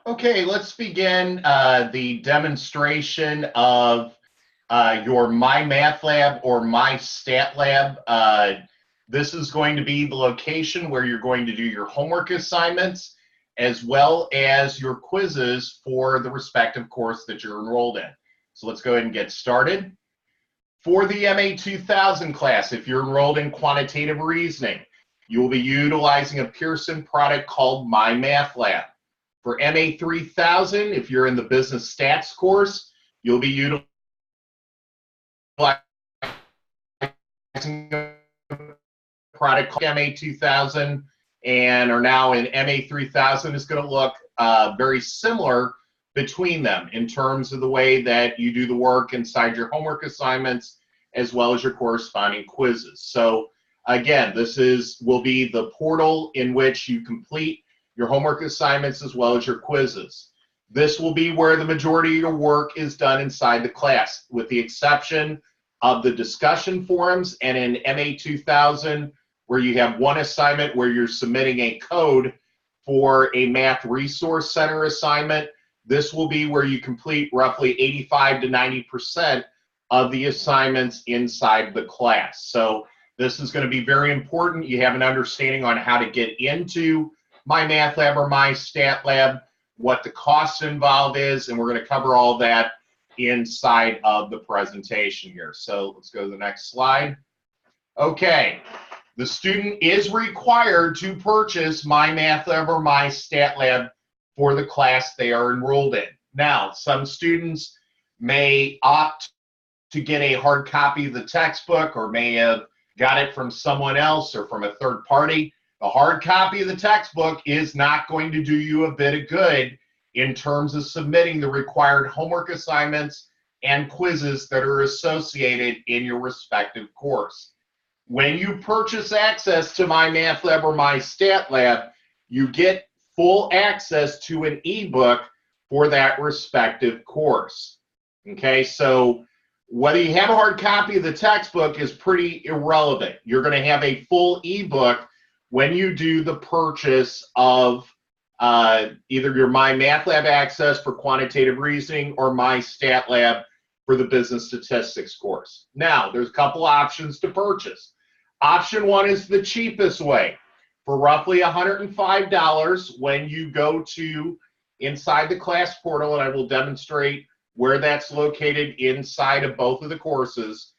Okay, let's begin the demonstration of your MyMathLab or MyStatLab. This is going to be the location where you're going to do your homework assignments as well as your quizzes for the respective course that you're enrolled in. So let's go ahead and get started. For the MA 2000 class, if you're enrolled in quantitative reasoning, you will be utilizing a Pearson product called MyMathLab. For MA 3000, if you're in the business stats course, you'll be utilizing a product called MA 2000 and are now in MA 3000. Is going to look very similar between them in terms of the way that you do the work inside your homework assignments as well as your corresponding quizzes. So again, will be the portal in which you complete your homework assignments as well as your quizzes. This will be where the majority of your work is done inside the class, with the exception of the discussion forums and in MA 2000, where you have one assignment where you're submitting a code for a Math Resource Center assignment. This will be where you complete roughly 85 to 90% of the assignments inside the class. So this is going to be very important. You have an understanding on how to get into MyMathLab or MyStatLab, what the cost involved is, and we're going to cover all that inside of the presentation here. So let's go to the next slide. Okay, the student is required to purchase MyMathLab or MyStatLab for the class they are enrolled in. Now, some students may opt to get a hard copy of the textbook or may have got it from someone else or from a third party. The hard copy of the textbook is not going to do you a bit of good in terms of submitting the required homework assignments and quizzes that are associated in your respective course. When you purchase access to MyMathLab or MyStatLab, you get full access to an ebook for that respective course. Okay, so whether you have a hard copy of the textbook is pretty irrelevant. You're going to have a full ebook when you do the purchase of either your MyMathLab access for quantitative reasoning or MyStatLab for the business statistics course. Now, there's a couple options to purchase. Option one is the cheapest way. For roughly $105 when you go to inside the class portal, and I will demonstrate where that's located inside of both of the courses.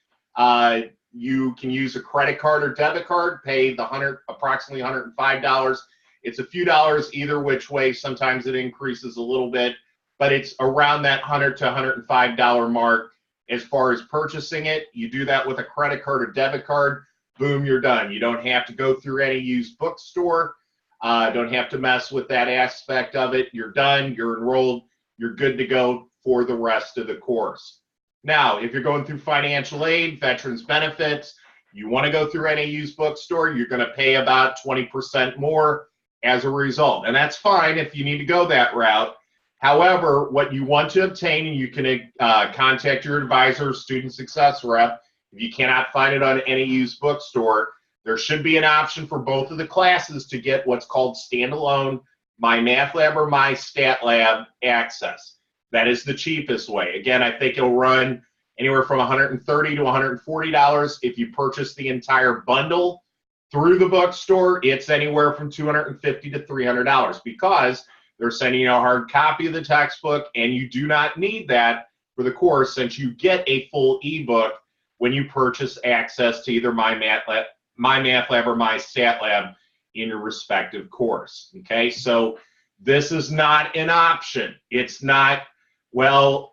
You can use a credit card or debit card, pay the approximately $105. It's a few dollars either which way. Sometimes it increases a little bit, but it's around that $100 to $105 mark as far as purchasing it. You do that with a credit card or debit card, boom, you're done. You don't have to go through any used bookstore. Don't have to mess with that aspect of it. You're done, you're enrolled, you're good to go for the rest of the course. Now, if you're going through financial aid, veterans benefits, you want to go through any used bookstore, you're going to pay about 20% more as a result. And that's fine if you need to go that route. However, what you want to obtain, and you can contact your advisor, student success rep, if you cannot find it on any used bookstore, there should be an option for both of the classes to get what's called standalone MyMathLab or MyStatLab access. That is the cheapest way. Again, I think it'll run anywhere from $130 to $140. If you purchase the entire bundle through the bookstore, it's anywhere from $250 to $300 because they're sending you a hard copy of the textbook, and you do not need that for the course since you get a full ebook when you purchase access to either MyMathLab or MyStatLab in your respective course. Okay, so this is not an option. It's not, well,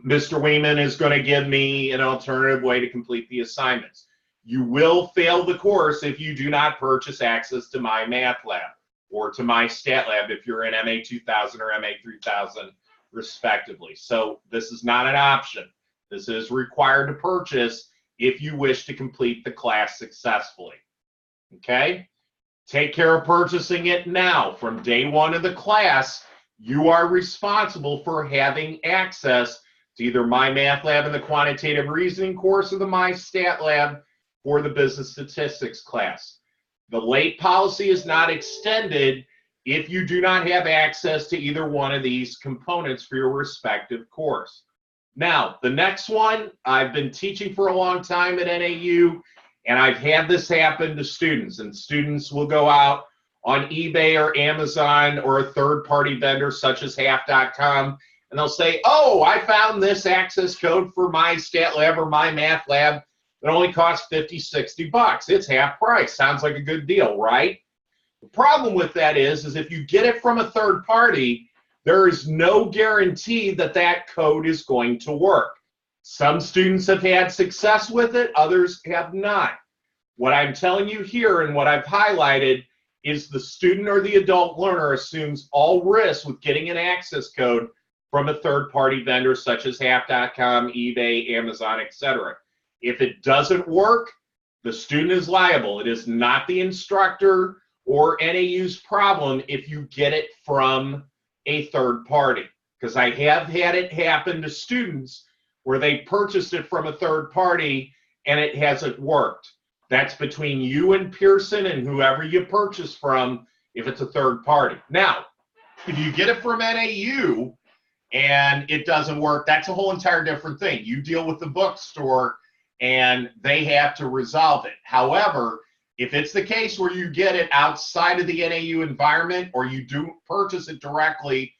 Mr. Weeman is going to give me an alternative way to complete the assignments. You will fail the course if you do not purchase access to MyMathLab or to MyStatLab if you're in MA 2000 or MA 3000 respectively. So this is not an option. This is required to purchase if you wish to complete the class successfully. Okay? Take care of purchasing it now. From day one of the class, you are responsible for having access to either MyMathLab in the quantitative reasoning course or the MyStatLab for the business statistics class. The late policy is not extended if you do not have access to either one of these components for your respective course. Now, the next one, I've been teaching for a long time at NAU, and I've had this happen to students, and students will go out on eBay or Amazon or a third-party vendor such as half.com, and they'll say, oh, I found this access code for my stat lab or my math lab that only costs 50, 60 bucks. It's half price. Sounds like a good deal, right? The problem with that is if you get it from a third party, there is no guarantee that that code is going to work. Some students have had success with it, others have not. What I'm telling you here and what I've highlighted is the student or the adult learner assumes all risk with getting an access code from a third-party vendor such as half.com, eBay, Amazon, etc. If it doesn't work, the student is liable. It is not the instructor or NAU's problem if you get it from a third party. Because I have had it happen to students where they purchased it from a third party and it hasn't worked. That's between you and Pearson and whoever you purchase from if it's a third party. Now, if you get it from NAU and it doesn't work, that's a whole entire different thing. You deal with the bookstore and they have to resolve it. However, if it's the case where you get it outside of the NAU environment or you do purchase it directly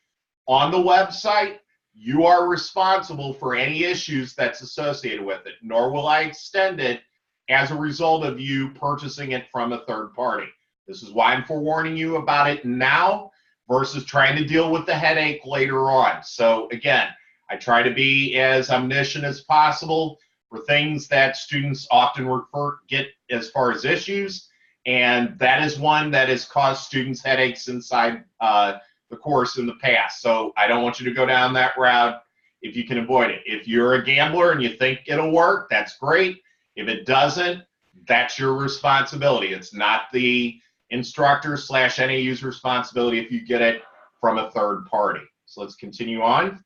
on the website, you are responsible for any issues that's associated with it, nor will I extend it as a result of you purchasing it from a third party. This is why I'm forewarning you about it now versus trying to deal with the headache later on. So again, I try to be as omniscient as possible for things that students often get as far as issues, and that is one that has caused students headaches inside the course in the past. So I don't want you to go down that route if you can avoid it. If you're a gambler and you think it'll work, that's great. If it doesn't, that's your responsibility. It's not the instructor / NAU's responsibility if you get it from a third party. So let's continue on.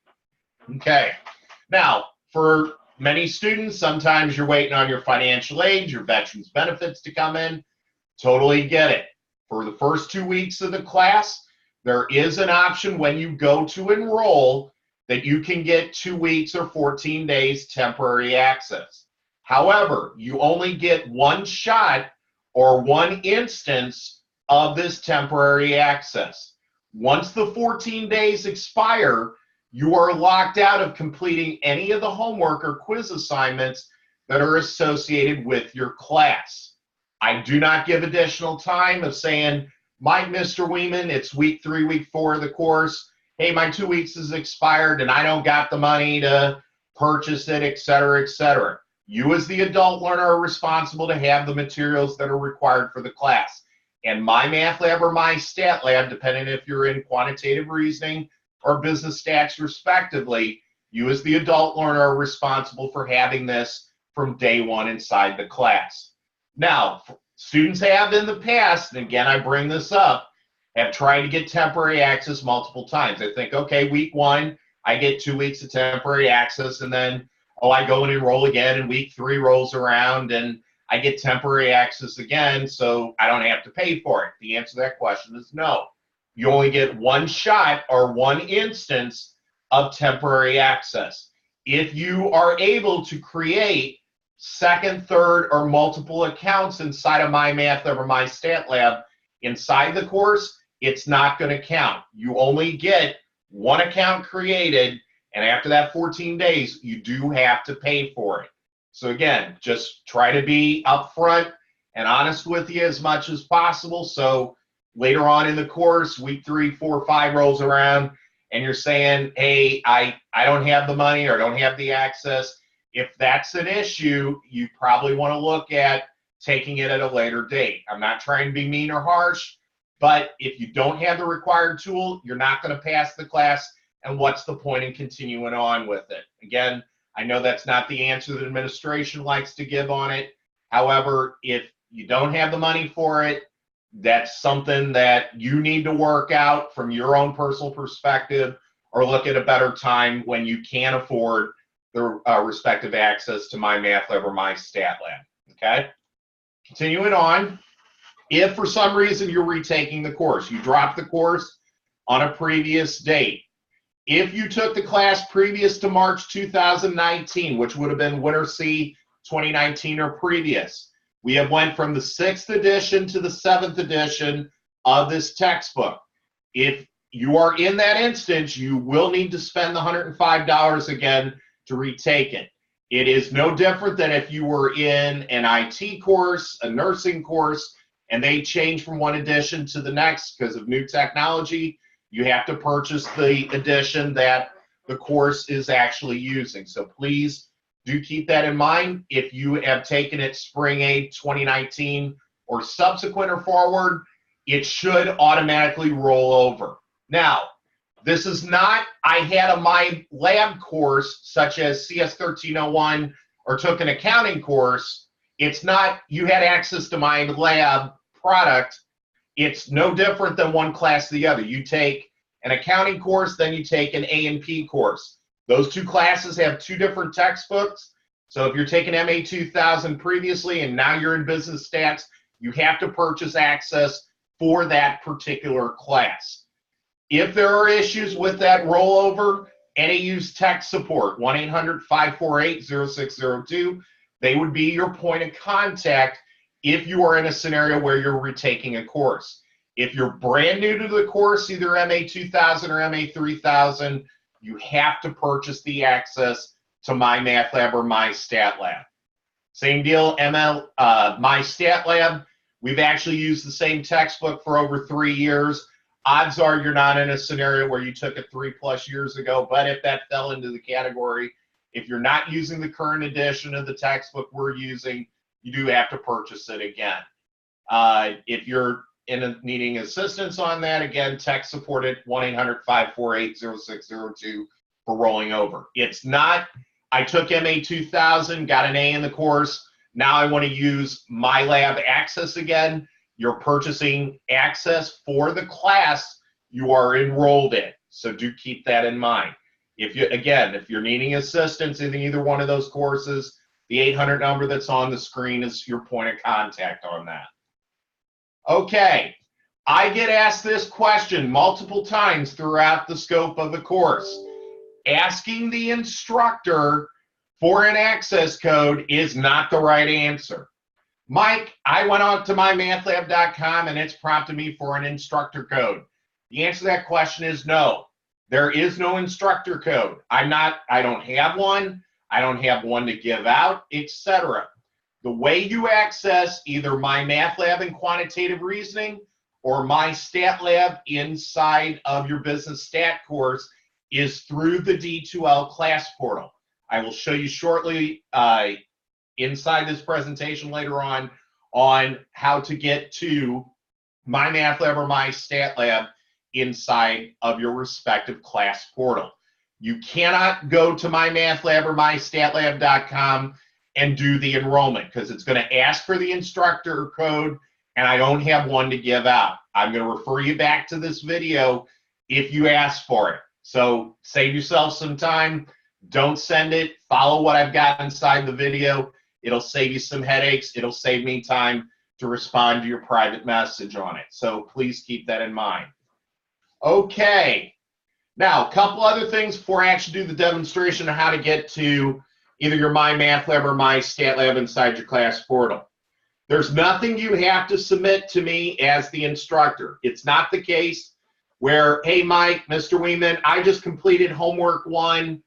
Okay. Now, for many students, sometimes you're waiting on your financial aid, your veterans benefits to come in. Totally get it. For the first 2 weeks of the class, there is an option when you go to enroll that you can get 2 weeks or 14 days temporary access. However, you only get one shot or one instance of this temporary access. Once the 14 days expire, you are locked out of completing any of the homework or quiz assignments that are associated with your class. I do not give additional time of saying, Mr. Weeman, it's week 3, week 4 of the course. Hey, my 2 weeks is expired and I don't got the money to purchase it, etc., etc. You as the adult learner are responsible to have the materials that are required for the class. And my math lab or my stat lab, depending if you're in quantitative reasoning or business stats respectively, you as the adult learner are responsible for having this from day one inside the class. Now, students have in the past, and again I bring this up, have tried to get temporary access multiple times. They think, okay, week 1, I get 2 weeks of temporary access, and then, oh, I go and enroll again, and week 3 rolls around, and I get temporary access again, so I don't have to pay for it. The answer to that question is no. You only get one shot or one instance of temporary access. If you are able to create second, third, or multiple accounts inside of my math lab or my stat lab inside the course, it's not going to count. You only get one account created, and after that 14 days, you do have to pay for it. So again, just try to be upfront and honest with you as much as possible. So later on in the course, week 3, 4, 5 rolls around, and you're saying, hey, I don't have the money or don't have the access. If that's an issue, you probably want to look at taking it at a later date. I'm not trying to be mean or harsh, but if you don't have the required tool, you're not going to pass the class, and what's the point in continuing on with it? Again, I know that's not the answer that administration likes to give on it. However, if you don't have the money for it, that's something that you need to work out from your own personal perspective, or look at a better time when you can afford the respective access to my math lab or my stat lab. Okay, continuing on. If for some reason you're retaking the course, you dropped the course on a previous date. If you took the class previous to March 2019, which would have been Winter C 2019 or previous, we have went from the 6th edition to the 7th edition of this textbook. If you are in that instance, you will need to spend the $105 again to retake it. It is no different than if you were in an IT course, a nursing course, and they change from one edition to the next because of new technology. You have to purchase the edition that the course is actually using. So please do keep that in mind. If you have taken it Spring 8, 2019 or subsequent or forward, it should automatically roll over. Now, this is not, I had a MyLab course such as CS 1301 or took an accounting course. It's not, you had access to MyLab product. It's no different than one class to the other. You take an accounting course, then you take an A&P course. Those two classes have two different textbooks. So if you're taking MA 2000 previously and now you're in business stats, you have to purchase access for that particular class. If there are issues with that rollover, NAU's tech support, 1-800-548-0602. They would be your point of contact if you are in a scenario where you're retaking a course. If you're brand new to the course, either MA 2000 or MA 3000, you have to purchase the access to MyMathLab or MyStatLab. Same deal, MyStatLab. We've actually used the same textbook for over 3 years. Odds are you're not in a scenario where you took it 3+ years ago, but if that fell into the category, if you're not using the current edition of the textbook we're using, you do have to purchase it again. If you're needing assistance on that, again, tech support at 1-800-548-0602 for rolling over. It's not, I took MA 2000, got an A in the course, now I want to use MyLab Access again. You're purchasing access for the class you are enrolled in. So do keep that in mind. If you're needing assistance in either one of those courses, the 800 number that's on the screen is your point of contact on that. Okay, I get asked this question multiple times throughout the scope of the course. Asking the instructor for an access code is not the right answer. Mike, I went on to mymathlab.com and it's prompted me for an instructor code. The answer to that question is no. There is no instructor code. I don't have one. I don't have one to give out, etc. The way you access either MyMathLab in quantitative reasoning or MyStatLab inside of your business stat course is through the D2L class portal. I will show you shortly inside this presentation later on how to get to MyMathLab or MyStatLab inside of your respective class portal. You cannot go to MyMathLab or MyStatLab.com and do the enrollment because it's going to ask for the instructor code and I don't have one to give out. I'm going to refer you back to this video if you ask for it. So save yourself some time. Don't send it. Follow what I've got inside the video. It'll save you some headaches. It'll save me time to respond to your private message on it. So please keep that in mind. Okay. Now, a couple other things before I actually do the demonstration of how to get to either your MyMathLab or MyStatLab inside your class portal. There's nothing you have to submit to me as the instructor. It's not the case where, hey, Mike, Mr. Weeman, I just completed homework 1.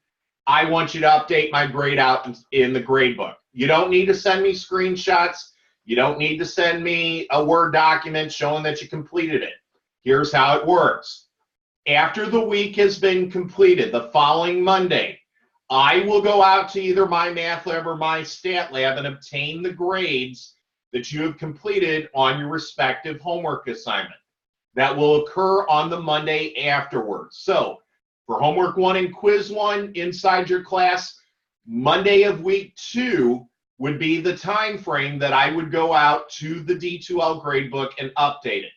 I want you to update my grade out in the grade book. You don't need to send me screenshots. You don't need to send me a Word document showing that you completed it. Here's how it works. After the week has been completed, the following Monday, I will go out to either MyMathLab or MyStatLab and obtain the grades that you have completed on your respective homework assignment. That will occur on the Monday afterwards. So for homework 1 and quiz 1 inside your class, Monday of week 2 would be the time frame that I would go out to the D2L gradebook and update it.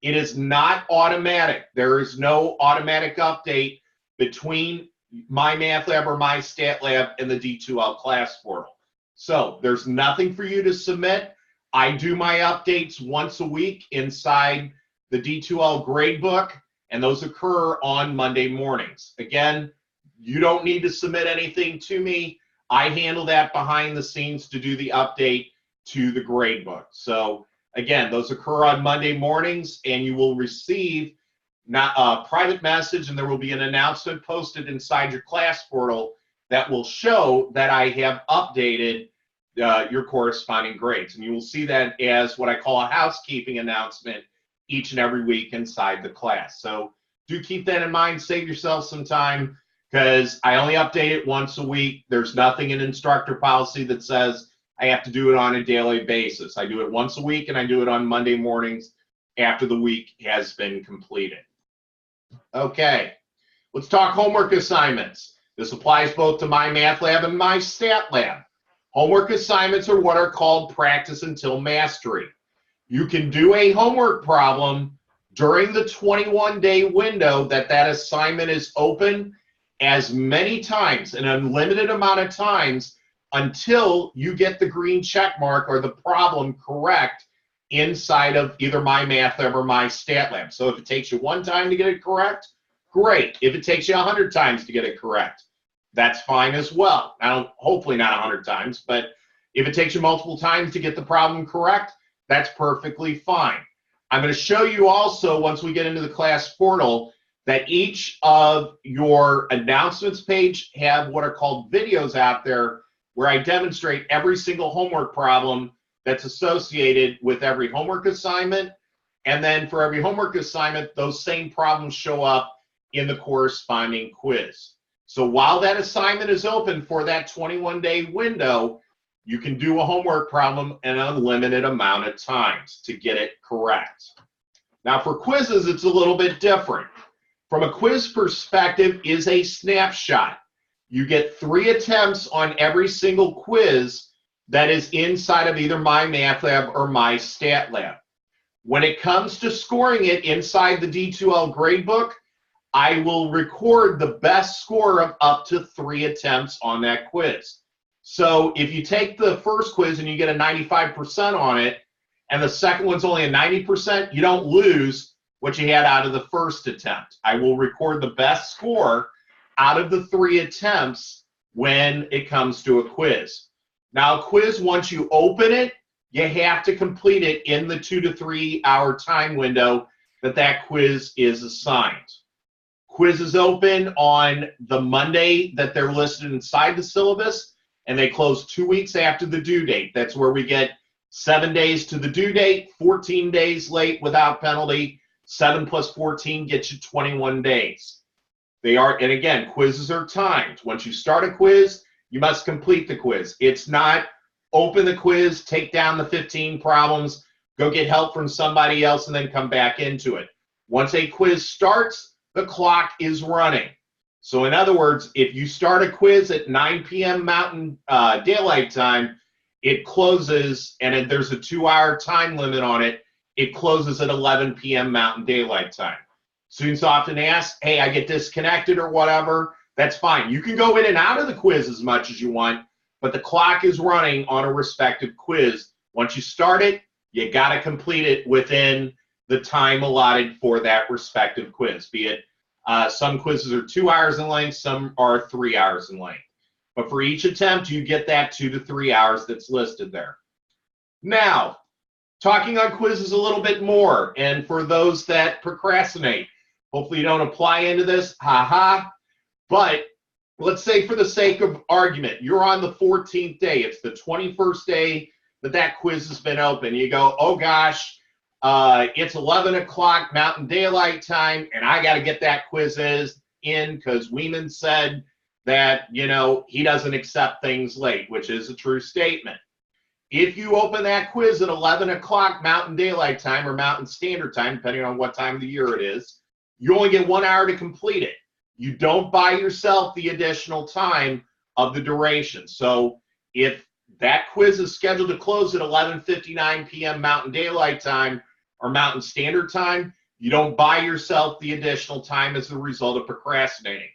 It is not automatic. There is no automatic update between MyMathLab or MyStatLab and the D2L class portal. So there's nothing for you to submit. I do my updates once a week inside the D2L gradebook, and those occur on Monday mornings. Again, you don't need to submit anything to me. I handle that behind the scenes to do the update to the gradebook. So again, those occur on Monday mornings, and you will receive a private message, and there will be an announcement posted inside your class portal that will show that I have updated your corresponding grades. And you will see that as what I call a housekeeping announcement each and every week inside the class. So do keep that in mind. Save yourself some time, because I only update it once a week. There's nothing in instructor policy that says I have to do it on a daily basis. I do it once a week, and I do it on Monday mornings after the week has been completed. Okay, let's talk homework assignments. This applies both to MyMathLab and MyStatLab. Homework assignments are what are called practice until mastery. You can do a homework problem during the 21-day window that assignment is open as many times, an unlimited amount of times, until you get the green check mark or the problem correct inside of either MyMathLab or MyStatLab. So if it takes you one time to get it correct, great. If it takes you 100 times to get it correct, that's fine as well. Now, hopefully not 100 times, but if it takes you multiple times to get the problem correct, that's perfectly fine. I'm going to show you also, once we get into the class portal, that each of your announcements page have what are called videos out there where I demonstrate every single homework problem that's associated with every homework assignment. And then for every homework assignment, those same problems show up in the corresponding quiz. So while that assignment is open for that 21-day window, you can do a homework problem an unlimited amount of times to get it correct. Now for quizzes, it's a little bit different. From a quiz perspective is a snapshot. You get 3 attempts on every single quiz that is inside of either MyMathLab or MyStatLab. When it comes to scoring it inside the D2L gradebook, I will record the best score of up to 3 attempts on that quiz. So if you take the first quiz and you get a 95% on it, and the second one's only a 90%, you don't lose what you had out of the first attempt. I will record the best score out of the 3 attempts when it comes to a quiz. Now, a quiz, once you open it, you have to complete it in the 2 to 3 hour time window that quiz is assigned. Quizzes open on the Monday that they're listed inside the syllabus, and they close 2 weeks after the due date. That's where we get 7 days to the due date, 14 days late without penalty. 7 plus 14 gets you 21 days. They are, and again, quizzes are timed. Once you start a quiz, you must complete the quiz. It's not open the quiz, take down the 15 problems, go get help from somebody else, and then come back into it. Once a quiz starts, the clock is running. So in other words, if you start a quiz at 9 p.m. Mountain Daylight Time, it closes, and there's a 2-hour time limit on it, it closes at 11 p.m. Mountain Daylight Time. Students often ask, hey, I get disconnected or whatever. That's fine. You can go in and out of the quiz as much as you want, but the clock is running on a respective quiz. Once you start it, you got to complete it within the time allotted for that respective quiz, be it some quizzes are 2 hours in length, some are 3 hours in length. But for each attempt, you get that 2 to 3 hours that's listed there. Now, talking on quizzes a little bit more, and for those that procrastinate, hopefully you don't apply into this, but let's say for the sake of argument, you're on the 14th day. It's the 21st day that quiz has been open. You go, oh gosh, it's 11 o'clock Mountain Daylight Time, and I got to get that quiz in because Weeman said that, you know, he doesn't accept things late, which is a true statement. If you open that quiz at 11 o'clock Mountain Daylight Time or Mountain Standard Time, depending on what time of the year it is, you only get 1 hour to complete it. You don't buy yourself the additional time of the duration. So if that quiz is scheduled to close at 11:59 p.m. Mountain Daylight Time or Mountain Standard Time, you don't buy yourself the additional time as a result of procrastinating.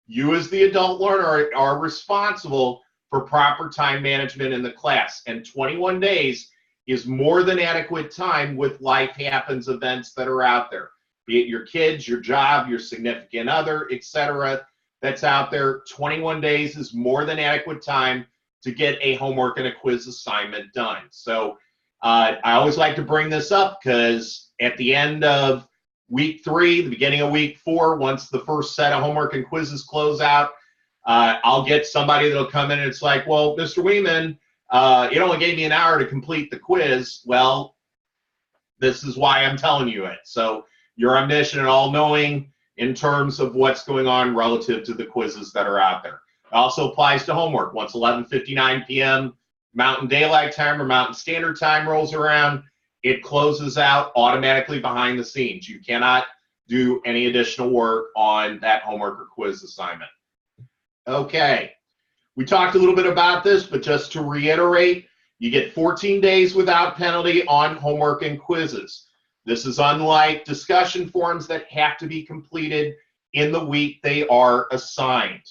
You as the adult learner are responsible for proper time management in the class. And 21 days is more than adequate time with life happens events that are out there, be it your kids, your job, your significant other, etc. That's out there. 21 days is more than adequate time to get a homework and a quiz assignment done. So I always like to bring this up because at the end of week 3, the beginning of week 4, once the first set of homework and quizzes close out, I'll get somebody that'll come in and it's like, well, Mr. Weeman, it only gave me an hour to complete the quiz. Well, this is why I'm telling you it. So you're omniscient and all-knowing in terms of what's going on relative to the quizzes that are out there. It also applies to homework. Once 11:59 p.m. Mountain Daylight Time or Mountain Standard Time rolls around, it closes out automatically behind the scenes. You cannot do any additional work on that homework or quiz assignment. Okay, we talked a little bit about this, but just to reiterate, you get 14 days without penalty on homework and quizzes. This is unlike discussion forums that have to be completed in the week they are assigned.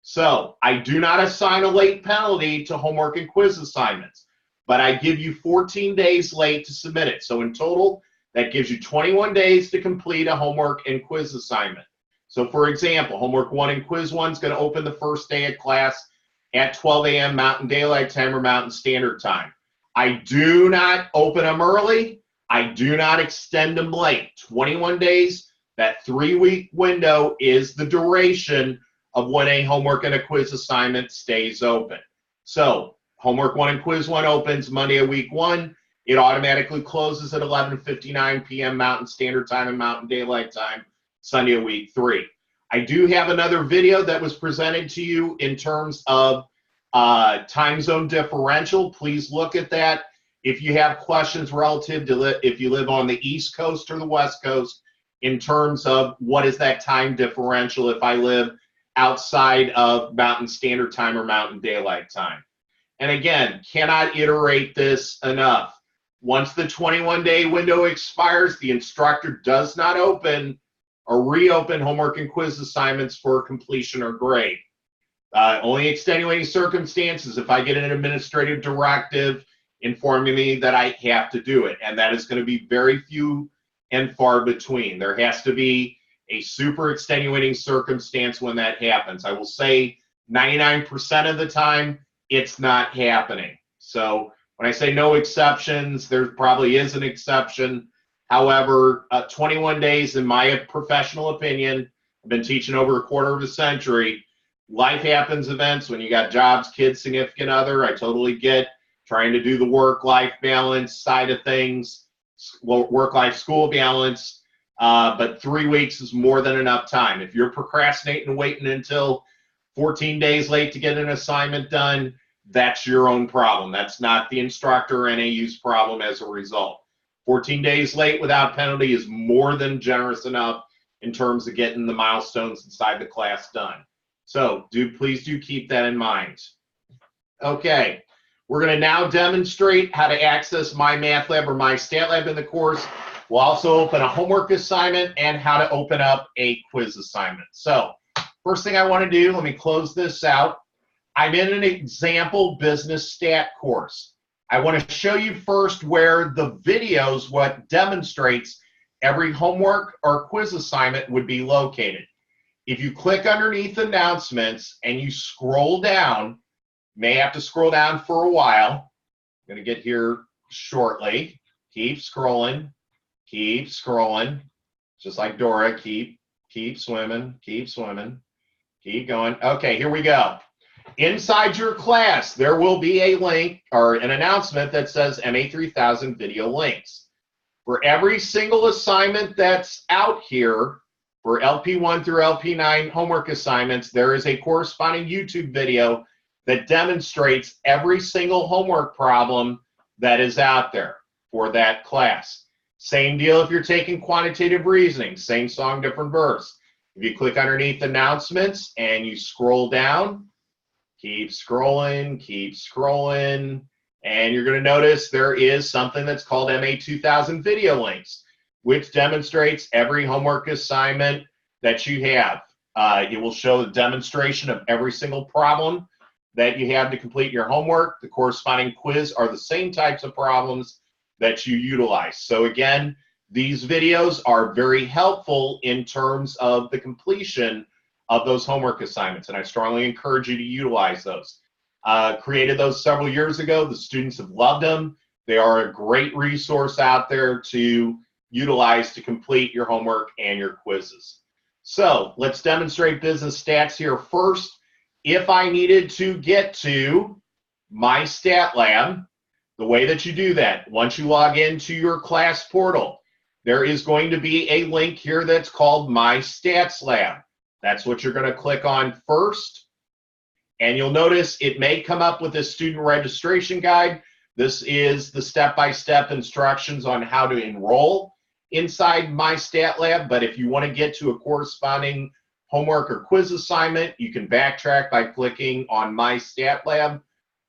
So I do not assign a late penalty to homework and quiz assignments, but I give you 14 days late to submit it. So in total, that gives you 21 days to complete a homework and quiz assignment. So for example, homework 1 and quiz 1 is going to open the first day of class at 12 a.m. Mountain Daylight Time or Mountain Standard Time. I do not open them early. I do not extend them late. 21 days, that 3-week window is the duration of when a homework and a quiz assignment stays open. So homework 1 and quiz 1 opens Monday of week 1. It automatically closes at 11:59 p.m. Mountain Standard Time and Mountain Daylight Time, Sunday of week 3. I do have another video that was presented to you in terms of time zone differential. Please look at that. If you have questions relative to if you live on the East Coast or the West Coast, in terms of what is that time differential if I live outside of Mountain Standard Time or Mountain Daylight Time. And again, cannot iterate this enough. Once the 21-day window expires, the instructor does not open or reopen homework and quiz assignments for completion or grade. Only extenuating circumstances if I get an administrative directive informing me that I have to do it, and that is going to be very few and far between. There has to be a super extenuating circumstance when that happens. I will say 99% of the time, it's not happening. So when I say no exceptions, there probably is an exception. However, 21 days, in my professional opinion, I've been teaching over a quarter of a century, life happens events when you got jobs, kids, significant other. I totally get trying to do the work-life balance side of things, work-life school balance, but 3 weeks is more than enough time. If you're procrastinating and waiting until 14 days late to get an assignment done, that's your own problem. That's not the instructor or NAU's problem as a result. 14 days late without penalty is more than generous enough in terms of getting the milestones inside the class done. So please do keep that in mind. Okay, we're going to now demonstrate how to access MyMathLab or MyStatLab in the course. We'll also open a homework assignment and how to open up a quiz assignment. So first thing I want to do, let me close this out. I'm in an example business stat course. I want to show you first where the videos, what demonstrates every homework or quiz assignment would be located. If you click underneath announcements and you scroll down, may have to scroll down for a while. I'm going to get here shortly. Keep scrolling, just like Dora, keep swimming, keep going. Okay, here we go. Inside your class, there will be a link or an announcement that says MA3000 video links. For every single assignment that's out here, for LP1 through LP9 homework assignments, there is a corresponding YouTube video that demonstrates every single homework problem that is out there for that class. Same deal if you're taking quantitative reasoning, same song, different verse. If you click underneath announcements and you scroll down, keep scrolling, and you're going to notice there is something that's called MA2000 video links, which demonstrates every homework assignment that you have. It will show a demonstration of every single problem that you have to complete your homework. The corresponding quiz are the same types of problems that you utilize. So again, these videos are very helpful in terms of the completion of those homework assignments, and I strongly encourage you to utilize those. Created those several years ago. The students have loved them. They are a great resource out there to utilize to complete your homework and your quizzes. So let's demonstrate business stats here first. If I needed to get to MyStatLab, the way that you do that, once you log into your class portal, there is going to be a link here that's called MyStatsLab. That's what you're going to click on first. And you'll notice it may come up with a student registration guide. This is the step-by-step instructions on how to enroll inside MyStatLab. But if you want to get to a corresponding homework or quiz assignment, you can backtrack by clicking on MyStatLab.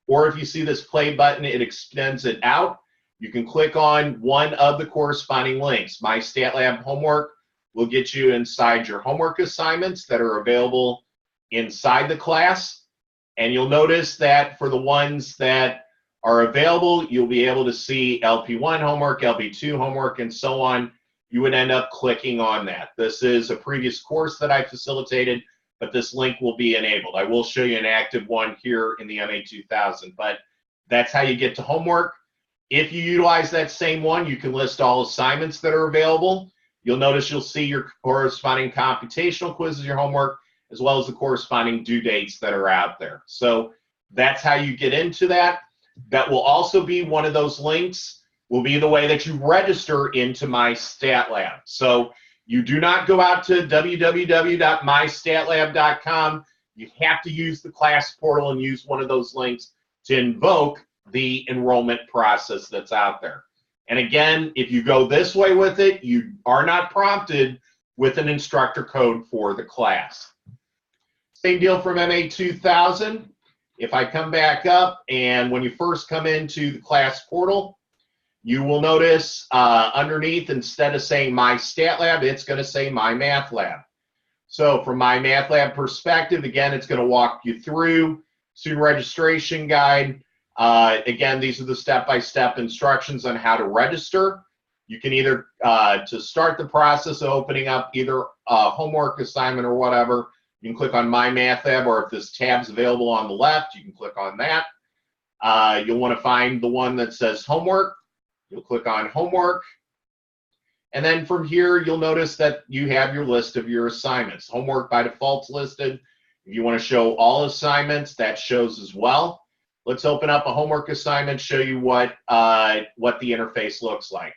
Or if you see this play button, it extends it out. You can click on one of the corresponding links. MyStatLab Homework will get you inside your homework assignments that are available inside the class. And you'll notice that for the ones that are available, you'll be able to see LP1 homework, LP2 homework, and so on. You would end up clicking on that. This is a previous course that I facilitated, but this link will be enabled. I will show you an active one here in the MA2000, but that's how you get to homework. If you utilize that same one, you can list all assignments that are available. You'll notice you'll see your corresponding computational quizzes, your homework, as well as the corresponding due dates that are out there. So that's how you get into that. That will also be one of those links, will be the way that you register into MyStatLab. So you do not go out to www.mystatlab.com. You have to use the class portal and use one of those links to invoke the enrollment process that's out there. And again, if you go this way with it, you are not prompted with an instructor code for the class. Same deal from MA2000. If I come back up, and when you first come into the class portal, you will notice underneath, instead of saying MyStatLab, it's going to say MyMathLab. So from MyMathLab perspective, again, it's going to walk you through student registration guide. Again, these are the step-by-step instructions on how to register. You can either, to start the process of opening up either a homework assignment or whatever, you can click on MyMathLab, or if this tab's available on the left, you can click on that. You'll want to find the one that says homework. You'll click on homework. And then from here, you'll notice that you have your list of your assignments. Homework by default is listed. If you want to show all assignments, that shows as well. Let's open up a homework assignment, show you what the interface looks like.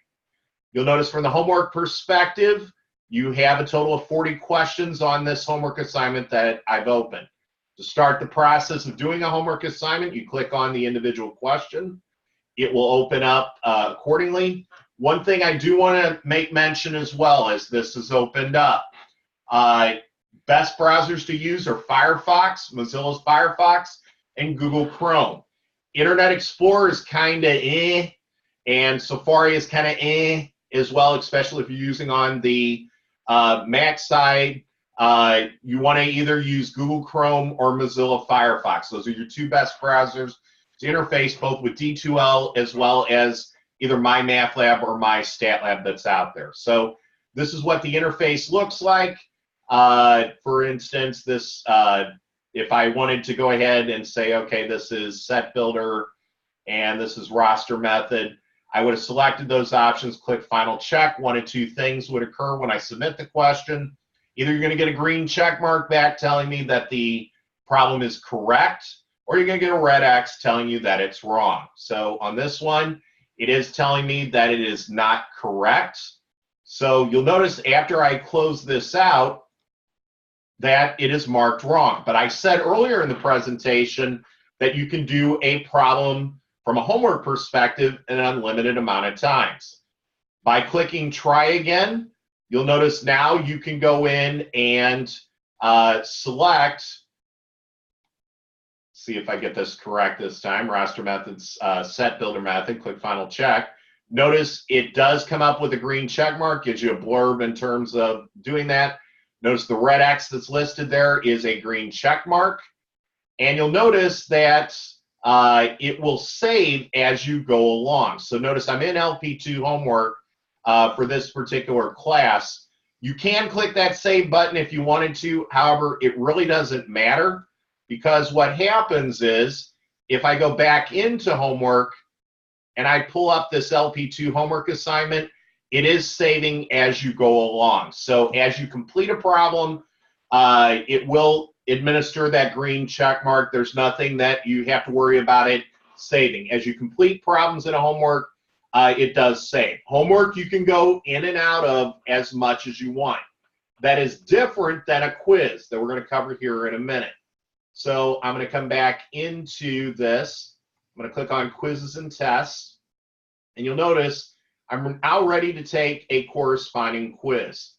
You'll notice from the homework perspective, you have a total of 40 questions on this homework assignment that I've opened. To start the process of doing a homework assignment, you click on the individual question. It will open up accordingly. One thing I do want to make mention as well as this is opened up. Best browsers to use are Firefox, Mozilla's Firefox, and Google Chrome. Internet Explorer is kind of and Safari is kind of as well, especially if you're using on the Mac side. You want to either use Google Chrome or Mozilla Firefox. Those are your two best browsers to interface both with D2L as well as either MyMathLab or MyStatLab that's out there. So this is what the interface looks like. For instance, this if I wanted to go ahead and say, okay, this is set builder and this is roster method, I would have selected those options, click final check. One of two things would occur when I submit the question. Either you're going to get a green check mark back telling me that the problem is correct, or you're going to get a red X telling you that it's wrong. So on this one, it is telling me that it is not correct. So you'll notice after I close this out that it is marked wrong. But I said earlier in the presentation that you can do a problem from a homework perspective an unlimited amount of times. By clicking try again, you'll notice now you can go in and select, see if I get this correct this time, roster methods, set builder method, click final check. Notice it does come up with a green check mark, gives you a blurb in terms of doing that. Notice the red X that's listed there is a green check mark. And you'll notice that it will save as you go along. So notice I'm in LP2 homework for this particular class. You can click that save button if you wanted to. However, it really doesn't matter, because what happens is if I go back into homework and I pull up this LP2 homework assignment, it is saving as you go along. So as you complete a problem, it will administer that green check mark. There's nothing that you have to worry about it saving. As you complete problems in a homework, it does save. Homework you can go in and out of as much as you want. That is different than a quiz that we're going to cover here in a minute. So I'm going to come back into this. I'm going to click on quizzes and tests, and you'll notice I'm now ready to take a corresponding quiz.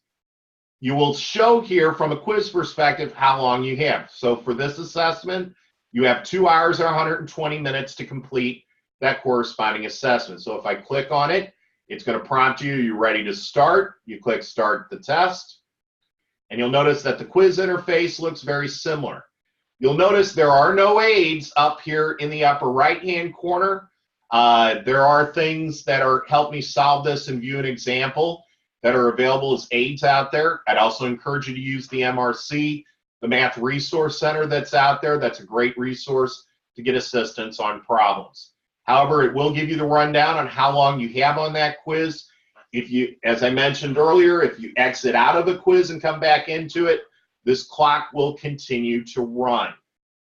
You will show here from a quiz perspective how long you have. So for this assessment, you have 2 hours or 120 minutes to complete that corresponding assessment. So if I click on it, it's going to prompt you, you're ready to start. You click start the test, and you'll notice that the quiz interface looks very similar. You'll notice there are no aids up here in the upper right-hand corner. There are things that help me solve this and view an example that are available as aids out there. I'd also encourage you to use the MRC, the Math Resource Center that's out there. That's a great resource to get assistance on problems. However, it will give you the rundown on how long you have on that quiz. If you, as I mentioned earlier, if you exit out of the quiz and come back into it, this clock will continue to run.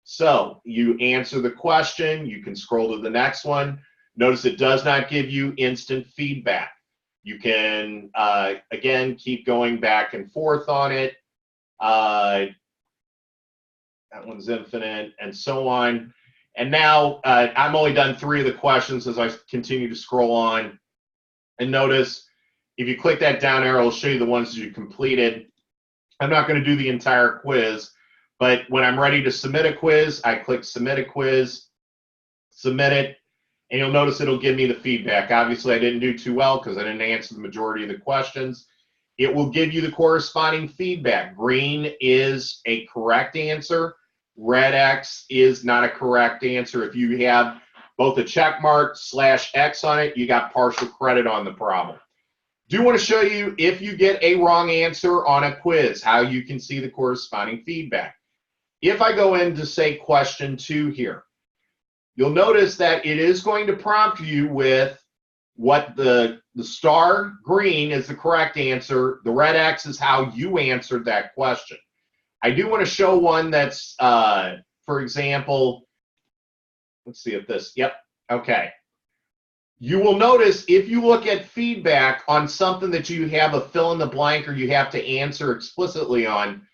So you answer the question, you can scroll to the next one. Notice it does not give you instant feedback. You can, again, keep going back and forth on it. That one's infinite, and so on. And now I'm only done 3 of the questions as I continue to scroll on. And notice if you click that down arrow, it'll show you the ones that you completed. I'm not going to do the entire quiz, but when I'm ready to submit a quiz, I click submit a quiz, submit it, and you'll notice it'll give me the feedback. Obviously, I didn't do too well because I didn't answer the majority of the questions. It will give you the corresponding feedback. Green is a correct answer. Red X is not a correct answer. If you have both a check mark /X on it, you got partial credit on the problem. Do want to show you if you get a wrong answer on a quiz, how you can see the corresponding feedback. If I go into, say, question 2 here, you'll notice that it is going to prompt you with what the star green is the correct answer. The red X is how you answered that question. I do want to show one that's, for example, let's see if this, yep, okay. You will notice if you look at feedback on something that you have a fill in the blank or you have to answer explicitly on,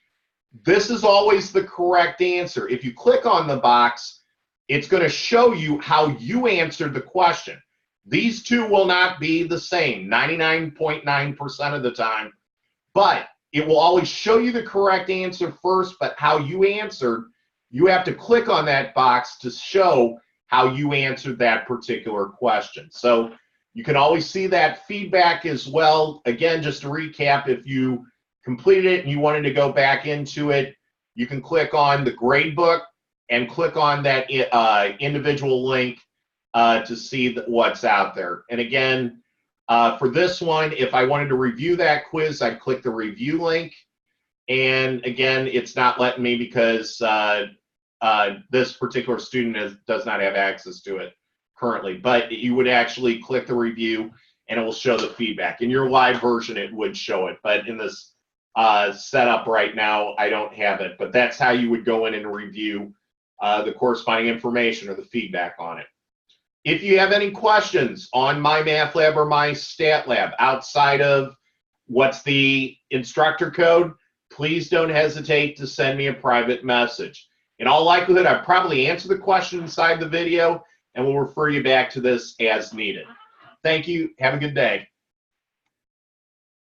this is always the correct answer. If you click on the box, it's going to show you how you answered the question. These two will not be the same 99.9% of the time, but it will always show you the correct answer first, but how you answered, you have to click on that box to show how you answered that particular question. So you can always see that feedback as well. Again, just to recap, if you completed it and you wanted to go back into it, you can click on the grade book and click on that individual link to see what's out there. And again, for this one, if I wanted to review that quiz, I'd click the review link. And again, it's not letting me because this particular student does not have access to it currently. But you would actually click the review and it will show the feedback. In your live version, it would show it. But in this setup right now, I don't have it. But that's how you would go in and review the corresponding information or the feedback on it. If you have any questions on MyMathLab or MyStatLab outside of what's the instructor code, please don't hesitate to send me a private message. In all likelihood, I'll probably answer the question inside the video and we'll refer you back to this as needed. Thank you. Have a good day.